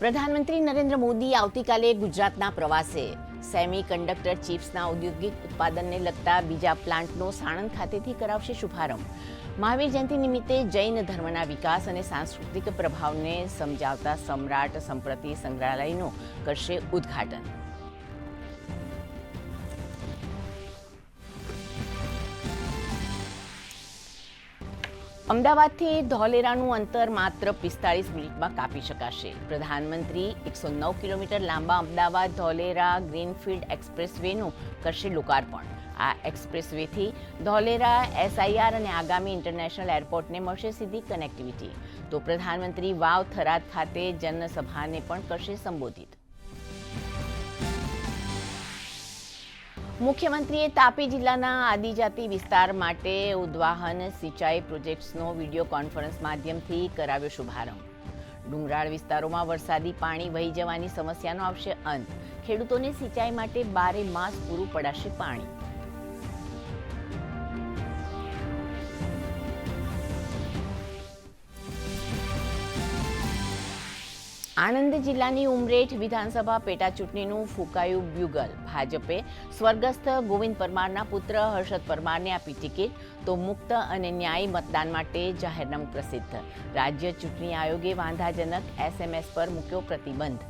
પ્રધાનમંત્રી નરેન્દ્ર મોદી આવતીકાલે ગુજરાતના પ્રવાસે સેમી કન્ડક્ટર ચિપ્સના ઔદ્યોગિક ઉત્પાદનને લગતા બીજા પ્લાન્ટનો સાણંદ ખાતેથી કરાવશે શુભારંભ। મહાવીર જયંતિ નિમિત્તે જૈન ધર્મના વિકાસ અને સાંસ્કૃતિક પ્રભાવને સમજાવતા સમ્રાટ સંપ્રતિ સંગ્રહાલયનું કરશે ઉદ્ઘાટન। અમદાવાદથી ધોલેરાનું અંતર માત્ર 45 મિનિટમાં કાપી શકાશે। પ્રધાનમંત્રી 109 કિલોમીટર લાંબા અમદાવાદ ધોલેરા ગ્રીનફિલ્ડ એક્સપ્રેસવેનું કરશે લોકાર્પણ। આ એક્સપ્રેસવેથી ધોલેરા SIR અને આગામી ઇન્ટરનેશનલ એરપોર્ટને મળશે સીધી કનેક્ટિવિટી। તો પ્રધાનમંત્રી વાવ થરાદ ખાતે જનસભાને પણ કરશે સંબોધિત। મુખ્યમંત્રીએ તાપી જિલ્લાના આદિજાતિ વિસ્તાર માટે ઉદ્વાહન સિંચાઈ પ્રોજેક્ટ્સનો વિડીયો કોન્ફરન્સ માધ્યમથી કરાવ્યો શુભારંભ। ડુંગરાળ વિસ્તારોમાં વરસાદી પાણી વહી જવાની સમસ્યાનો આવશે અંત। ખેડૂતોને સિંચાઈ માટે 12 માસ પૂરું પડાશે પાણી। આણંદ જિલ્લાની ઉમરેઠ વિધાનસભા પેટા ચૂંટણીનું ફૂંકાયું બ્યુગલ। ભાજપે સ્વર્ગસ્થ ગોવિંદ પરમારના પુત્ર હર્ષદ પરમારને આપી ટિકિટ, તો મુક્ત અને ન્યાયી મતદાન માટે જાહેરનામું પ્રસિદ્ધ। રાજ્ય ચૂંટણી આયોગે વાંધાજનક SMS પર મૂક્યો પ્રતિબંધ।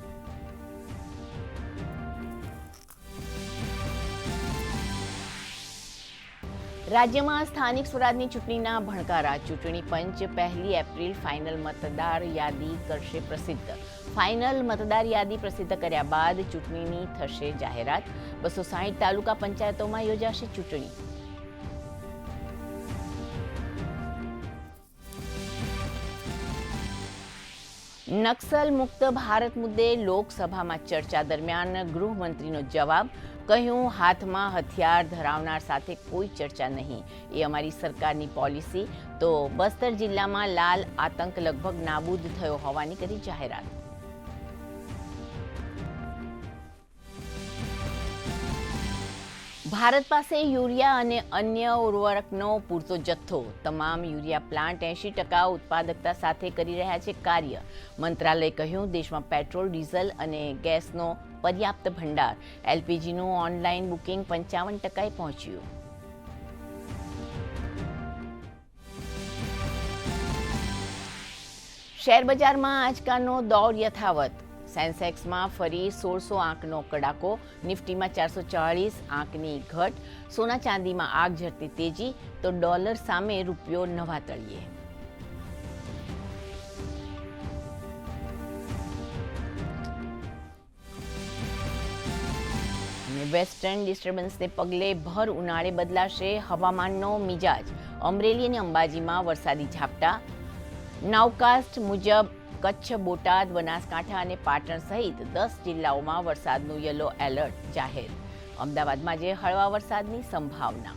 રાજ્યમાં સ્થાનિક સ્વરાજની ચૂંટણીના ભણકારા। ચૂંટણી પંચ 1 એપ્રિલ ફાઇનલ મતદાર યાદી કરશે પ્રસિદ્ધ। ફાઇનલ મતદાર યાદી પ્રસિદ્ધ કર્યા બાદ ચૂંટણીની થશે જાહેરાત। 260 તાલુકા પંચાયતોમાં યોજાશે ચૂંટણી। નક્સલ મુક્ત ભારત મુદ્દે લોકસભામાં ચર્ચા દરમિયાન ગૃહમંત્રીનો જવાબ। કહ્યું, હાથમાં હથિયાર ધરાવનાર સાથે કોઈ ચર્ચા નહીં, એ અમારી સરકારની પોલિસી। તો બસ્તર જિલ્લામાં લાલ આતંક લગભગ નાબૂદ થયો હોવાની કરી જાહેરાત। ભારત પાસે યુરિયા અને અન્ય ઉર્વરકનો પૂરતો જથ્થો। તમામ યુરિયા પ્લાન્ટ 80% ઉત્પાદકતા સાથે કરી રહ્યા છે કાર્ય। મંત્રાલયે કહ્યું, દેશમાં પેટ્રોલ, ડીઝલ અને ગેસનો પર્યાપ્ત ભંડાર। LPGનું ઓનલાઈન બુકિંગ 55% પહોંચ્યું। શેરબજારમાં આંચકાનો દોર યથાવત। સેન્સેક્સમાં ફરી 1600 આંકનો કડાકો, નિફ્ટીમાં 440 આંકની ઘટ। સોના ચાંદીમાં આગ ઝરતી તેજી, તો ડોલર સામે રૂપિયો નવા તળિયે। વેસ્ટર્ન ડિસ્ટર્બન્સને પગલે ભર ઉનાળે બદલાશે હવામાનનો મિજાજ। અમરેલી અને અંબાજીમાં વરસાદી ઝાપટા। નાવકાસ્ટ મુજબ કચ્છ, બોટાદ, બનાસકાંઠા અને પાટણ સહિત 10 જિલ્લાઓમાં વરસાદનું યલો એલર્ટ જાહેર। અમદાવાદમાં જે હળવા વરસાદની સંભાવના।